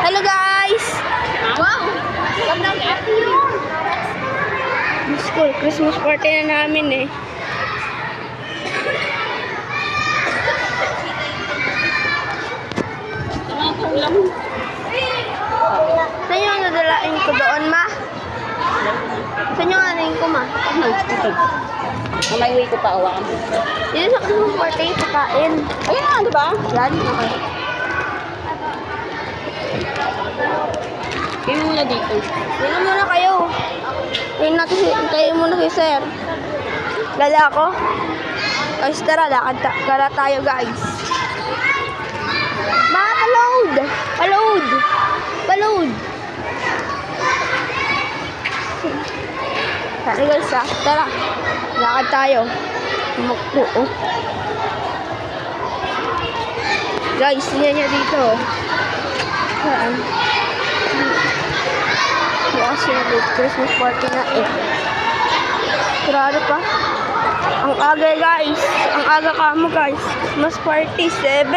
Hello guys! Wow! Ganda nga. School, Christmas party na namin eh. Saan yung nadalain ko doon, ma? Saan yung anayin ko, ma? May way ko pa awakan mo. Yun sa Christmas party, pagkain. Ayun na, di ba? Yan, okay. Kayo muna dito. Tingnan muna kayo. Tingnan natin kayo muna si sir. Lala ako. Guys, tara, lakad tayo guys. Ma, paload! Paload! Paload! Tara guys ha, tara. Lakad tayo. Tumakbo oh. Guys, tingnan nyo dito. Saan? Kasi Christmas party na eh. Sarado pa. Ang aga guys. Ang aga ka mo guys. Christmas party 7.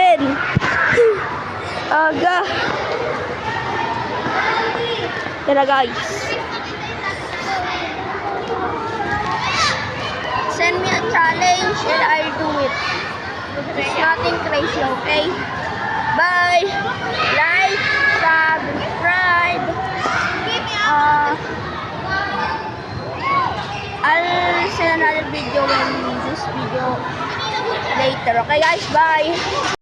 Aga. Tara guys. Send me a challenge and I'll do it. It's nothing crazy, okay? Bye. Like, subscribe. I'll send another video when this video later. Okay guys, bye!